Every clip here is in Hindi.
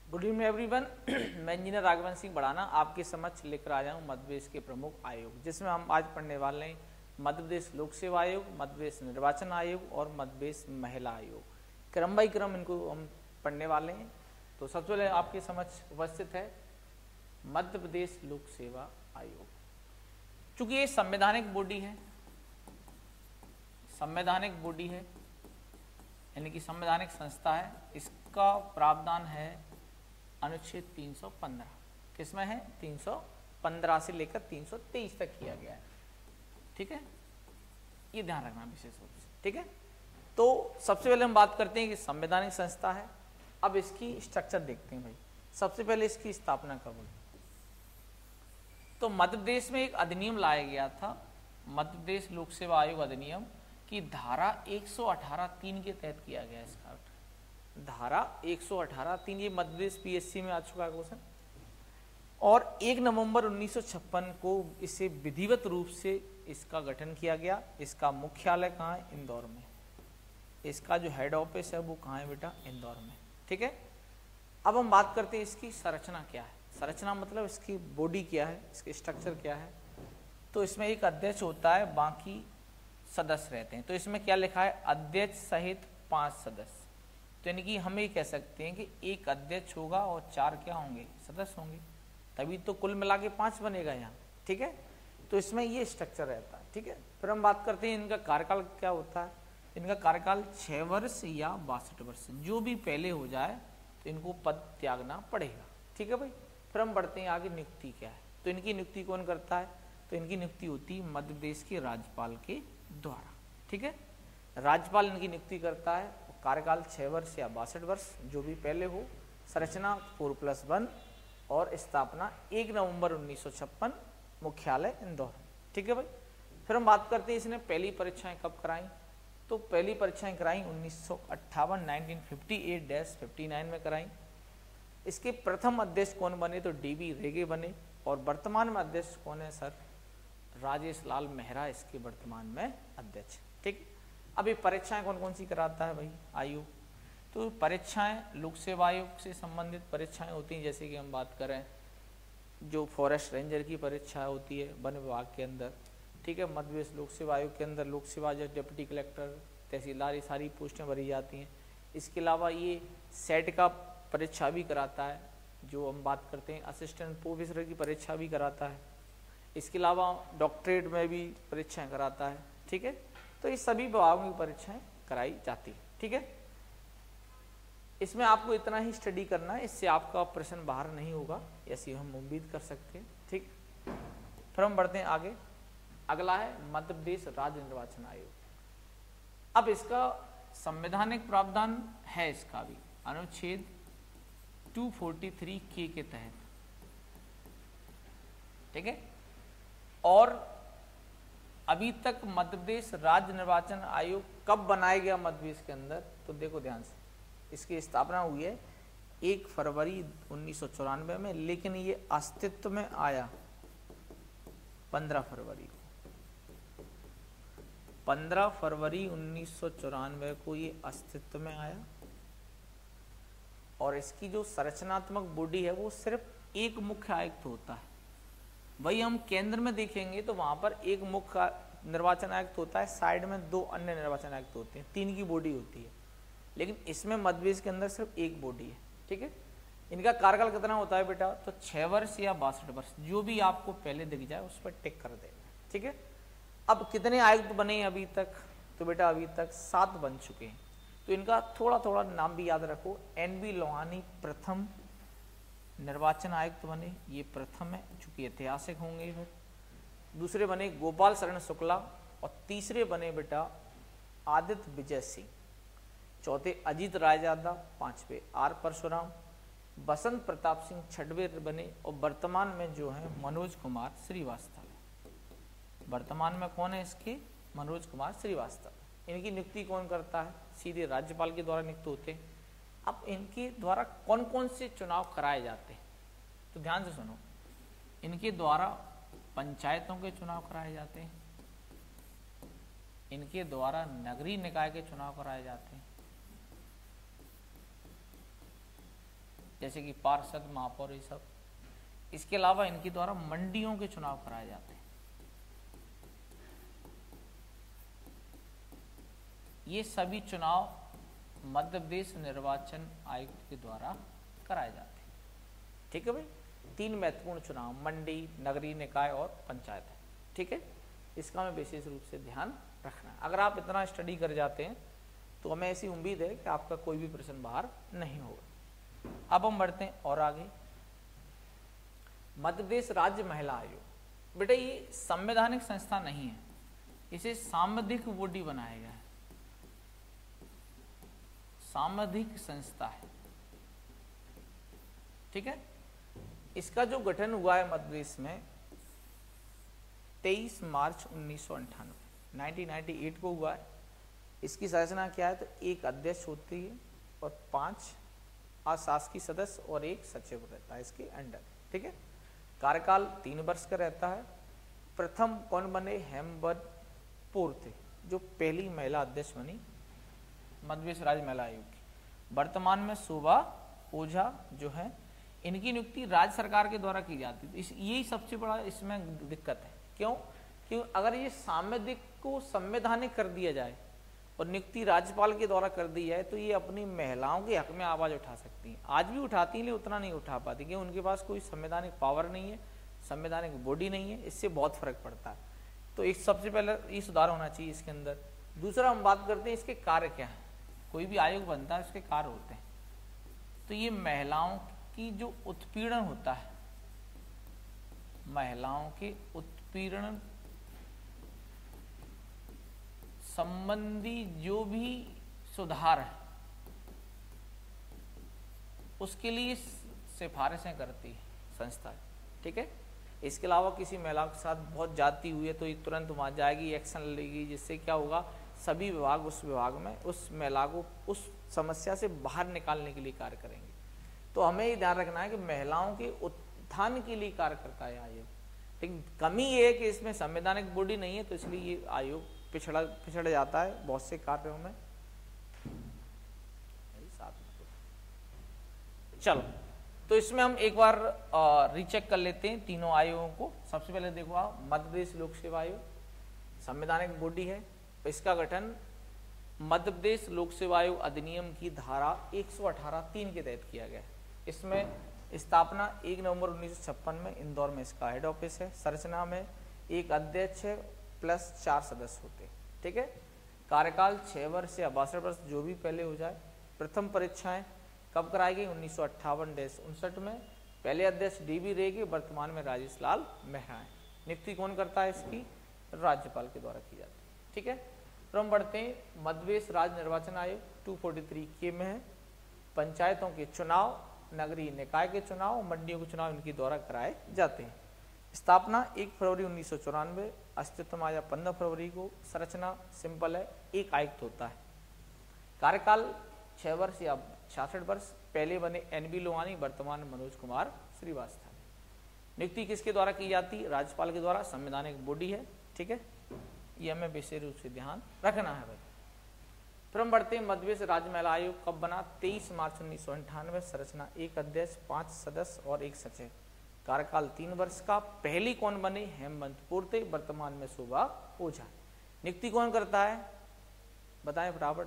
Good evening everyone. मैं इंजीनियर राघवन सिंह बढ़ाना आपके समक्ष लेकर आया हूँ मध्य प्रदेश के प्रमुख आयोग, जिसमें हम आज पढ़ने वाले हैं मध्य प्रदेश लोक सेवा आयोग, मध्य प्रदेश निर्वाचन आयोग और मध्य प्रदेश महिला आयोग। क्रम बाई क्रम इनको हम पढ़ने वाले हैं। तो सबसे पहले आपके समक्ष उपस्थित है मध्य प्रदेश लोक सेवा आयोग। चूंकि ये संवैधानिक बॉडी है, संवैधानिक बॉडी है यानी कि संवैधानिक संस्था है, इसका प्रावधान है अनुच्छेद 315। किसमें है? 315 से लेकर 323 तक किया गया है। ठीक है, ये ध्यान रखना विशेष रूप से। ठीक है, तो सबसे पहले हम बात करते हैं कि संवैधानिक संस्था है। अब इसकी स्ट्रक्चर देखते हैं भाई। सबसे पहले इसकी स्थापना कब हुई? तो मध्य प्रदेश में एक अधिनियम लाया गया था, मध्य प्रदेश लोक सेवा आयोग अधिनियम की धारा 118(3) के तहत किया गया इसका। धारा 118(3) ये मध्य प्रदेश पीएससी में आ चुका है क्वेश्चन। और 1 नवंबर 1956 को इसे विधिवत रूप से इसका गठन किया गया। इसका मुख्यालय कहाँ है? इंदौर में। इसका जो हेड ऑफिस है वो कहाँ है बेटा? इंदौर में। ठीक है, अब हम बात करते हैं इसकी संरचना क्या है। संरचना मतलब इसकी बॉडी क्या है, इसकी स्ट्रक्चर क्या है। तो इसमें एक अध्यक्ष होता है, बाकी सदस्य रहते हैं। तो इसमें क्या लिखा है? अध्यक्ष सहित 5 सदस्य। तो यानी कि हम ये कह सकते हैं कि एक अध्यक्ष होगा और 4 क्या होंगे? सदस्य होंगे, तभी तो कुल मिला के 5 बनेगा यहाँ। ठीक है, तो इसमें ये स्ट्रक्चर रहता है। ठीक है, फिर हम बात करते हैं इनका कार्यकाल क्या होता है। इनका कार्यकाल 6 वर्ष या 62 वर्ष, जो भी पहले हो जाए तो इनको पद त्यागना पड़ेगा। ठीक है भाई, फिर हम बढ़ते हैं आगे। नियुक्ति क्या है? तो इनकी नियुक्ति कौन करता है? तो इनकी नियुक्ति होती है मध्य प्रदेश के राज्यपाल के द्वारा। ठीक है, राज्यपाल इनकी नियुक्ति करता है। कार्यकाल 6 वर्ष या 62 वर्ष, जो भी पहले हो। संरचना 4+1 और स्थापना 1 नवंबर 1956, मुख्यालय इंदौर। ठीक है भाई, फिर हम बात करते हैं इसने पहली परीक्षाएं कब कराई। तो पहली परीक्षाएं कराई 1958 में कराई। इसके प्रथम अध्यक्ष कौन बने? तो डीबी रेगे बने। और वर्तमान में अध्यक्ष कौन है सर? राजेश लाल मेहरा इसके वर्तमान में अध्यक्ष। ठीक, अभी परीक्षाएं कौन कौन सी कराता है भाई आयोग? तो परीक्षाएं लोक सेवा आयोग से संबंधित परीक्षाएं होती हैं, जैसे कि हम बात करें जो फॉरेस्ट रेंजर की परीक्षा होती है वन विभाग के अंदर। ठीक है, मध्य प्रदेश लोक सेवा आयोग के अंदर लोक सेवा जज, डिप्टी कलेक्टर, तहसीलदार, ये सारी पोस्टें भरी जाती हैं। इसके अलावा ये सेट का परीक्षा भी कराता है, जो हम बात करते हैं असिस्टेंट प्रोफेसर की परीक्षा भी कराता है। इसके अलावा डॉक्टरेट में भी परीक्षाएं कराता है। ठीक है, तो ये सभी विभागों की परीक्षाएं कराई जाती है। ठीक है, इसमें आपको इतना ही स्टडी करना है, इससे आपका प्रश्न बाहर नहीं होगा, ऐसी हम उम्मीद कर सकते हैं। ठीक, फिर हम बढ़ते हैं आगे। अगला है मध्य प्रदेश राज्य निर्वाचन आयोग। अब इसका संवैधानिक प्रावधान है, इसका भी अनुच्छेद 243 के तहत। ठीक है, और अभी तक मध्य प्रदेश राज्य निर्वाचन आयोग कब बनाया गया मध्य प्रदेश के अंदर? तो देखो ध्यान से, इसकी स्थापना हुई है 1 फरवरी 1994 में, लेकिन ये अस्तित्व में आया 15 फरवरी को। 15 फरवरी 1994 को ये अस्तित्व में आया। और इसकी जो संरचनात्मक बॉडी है वो सिर्फ एक मुख्य आयुक्त होता है। वही हम केंद्र में देखेंगे तो वहां पर एक मुख्य निर्वाचन आयुक्त होता है, साइड में 2 अन्य निर्वाचन आयुक्त होते हैं, 3 की बॉडी होती है। लेकिन इसमें मध्य प्रदेश के अंदर सिर्फ एक बॉडी है। ठीक है, इनका कार्यकाल कितना होता है बेटा? तो 6 वर्ष या 62 वर्ष, जो भी आपको पहले दिख जाए उस पर टिक कर देना। ठीक है, अब कितने आयुक्त बने अभी तक? तो बेटा अभी तक 7 बन चुके हैं। तो इनका थोड़ा थोड़ा नाम भी याद रखो। NB लोहानी प्रथम निर्वाचन आयुक्त बने, ये प्रथम है चूंकि ऐतिहासिक होंगे। फिर दूसरे बने गोपाल शरण शुक्ला, और तीसरे बने बेटा आदित्य विजय सिंह, चौथे अजीत रायजादा, 5वें R परशुराम, बसंत प्रताप सिंह 6वें बने। और वर्तमान में जो है मनोज कुमार श्रीवास्तव है। वर्तमान में कौन है इसके? मनोज कुमार श्रीवास्तव। इनकी नियुक्ति कौन करता है? सीधे राज्यपाल के द्वारा नियुक्त होते हैं। अब इनके द्वारा कौन कौन से चुनाव कराए जाते हैं? तो ध्यान से सुनो, इनके द्वारा पंचायतों के चुनाव कराए जाते हैं, इनके द्वारा नगरीय निकाय के चुनाव कराए जाते हैं, जैसे कि पार्षद, महापौर, ये सब। इसके अलावा इनके द्वारा मंडियों के चुनाव कराए जाते हैं। ये सभी चुनाव मध्य प्रदेश निर्वाचन आयुक्त के द्वारा कराए जाते हैं। ठीक है भाई, 3 महत्वपूर्ण चुनाव, मंडी, नगरीय निकाय और पंचायत है। ठीक है, इसका हमें विशेष रूप से ध्यान रखना है। अगर आप इतना स्टडी कर जाते हैं तो हमें ऐसी उम्मीद है कि आपका कोई भी प्रश्न बाहर नहीं होगा। अब हम बढ़ते हैं और आगे। मध्य प्रदेश राज्य महिला आयोग, बेटा ये संवैधानिक संस्था नहीं है, इसे सांविधिक बॉडी बनाया गया है, सांविधिक संस्था है। ठीक है, इसका जो गठन हुआ है मध्य प्रदेश में 23 मार्च 1998 को हुआ है। इसकी संरचना क्या है, तो एक अध्यक्ष होती है और 5 अशासकीय सदस्य और एक सचिव रहता है इसके अंडर। ठीक है, कार्यकाल 3 वर्ष का रहता है। प्रथम कौन बने, हेमवंतपुर थे, जो पहली महिला अध्यक्ष बनी मध्य प्रदेश राज्य महिला आयोग की। वर्तमान में शोभा ओझा जो है, इनकी नियुक्ति राज्य सरकार के द्वारा की जाती है। यही सबसे बड़ा इसमें दिक्कत है। क्यों? क्योंकि अगर ये सांविधिक को संवैधानिक कर दिया जाए और नियुक्ति राज्यपाल के द्वारा कर दी जाए तो ये अपनी महिलाओं के हक में आवाज उठा सकती हैं। आज भी उठाती हैं लेकिन उतना नहीं उठा पाती, क्योंकि उनके पास कोई संवैधानिक पावर नहीं है, संवैधानिक बॉडी नहीं है। इससे बहुत फर्क पड़ता है। तो एक सबसे पहले ये सुधार होना चाहिए इसके अंदर। दूसरा हम बात करते हैं इसके कार्य क्या है। कोई भी आयोग बनता है उसके कार्य होते हैं। तो ये महिलाओं की जो उत्पीड़न होता है, महिलाओं के उत्पीड़न संबंधी जो भी सुधार है उसके लिए सिफारिशें करती है संस्था। ठीक है, इसके अलावा किसी महिला के साथ बहुत जाती हुई है तो ये तुरंत वहां जाएगी, एक्शन लेगी, जिससे क्या होगा, सभी विभाग उस विभाग में उस महिला को उस समस्या से बाहर निकालने के लिए कार्य करेंगे। तो हमें ये ध्यान रखना है कि महिलाओं के उत्थान के लिए कार्य करता है आयोग। लेकिन कमी ये है कि इसमें संवैधानिक बॉडी नहीं है, तो इसलिए ये आयोग पिछड़ जाता है बहुत से कार्यों में। चलो, तो इसमें हम एक बार रीचेक कर लेते हैं तीनों आयोगों को। सबसे पहले देखो आप, मध्य प्रदेश लोक सेवा आयोग संवैधानिक बॉडी है। इसका गठन मध्य प्रदेश लोक सेवा आयोग अधिनियम की धारा 118(3) के तहत किया गया है। इसमें स्थापना 1 नवंबर 1956 में इंदौर में इसका हेड ऑफिस है। संरचना में एक अध्यक्ष प्लस 4 सदस्य होते हैं। ठीक है, कार्यकाल 6 वर्ष या 62 वर्ष जो भी पहले हो जाए। प्रथम परीक्षाएं कब कराई गई, 1958-59 में। पहले अध्यक्ष DB रेगे, वर्तमान में राजेश लाल मेहरा है। नियुक्ति कौन करता है इसकी, राज्यपाल के द्वारा की जाती है। ठीक है, तो हम बढ़ते हैं मध्य प्रदेश राज्य निर्वाचन आयोग 243K में है। पंचायतों के चुनाव, नगरीय निकाय के चुनाव, मंडियों के चुनाव इनके द्वारा कराए जाते हैं। स्थापना 1 फरवरी 1994, अस्तित्व में आया 15 फरवरी को। संरचना सिंपल है, एक आयुक्त होता है। कार्यकाल 6 वर्ष या 66 वर्ष। पहले बने NB लोहानी, वर्तमान में मनोज कुमार श्रीवास्तव। नियुक्ति किसके द्वारा की जाती है, राज्यपाल के द्वारा, संवैधानिक बॉडी है। ठीक है, ये हमें विशेष रूप से ध्यान रखना है भाई। फिर हम बढ़ते हैं मध्य प्रदेश राज्य महिला आयोग कब बना, 23 मार्च 1998। संरचना एक अध्यक्ष, 5 सदस्य और एक सचिव। कार्यकाल 3 वर्ष का। पहली कौन बने, हेमवंतपुर थे, वर्तमान में शोभा ओझा। नियुक्ति कौन करता है, बताएं फटाफट,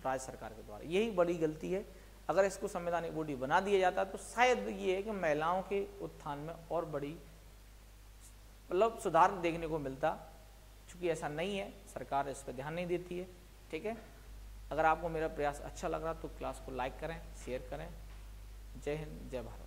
राज्य सरकार के द्वारा। यही बड़ी गलती है। अगर इसको संवैधानिक बॉडी बना दिया जाता तो शायद ये है कि महिलाओं के उत्थान में और बड़ी मतलब सुधार देखने को मिलता। चूंकि ऐसा नहीं है, सरकार इस पर ध्यान नहीं देती है। ठीक है, अगर आपको मेरा प्रयास अच्छा लग रहा तो क्लास को लाइक करें, शेयर करें। जय हिंद, जय भारत।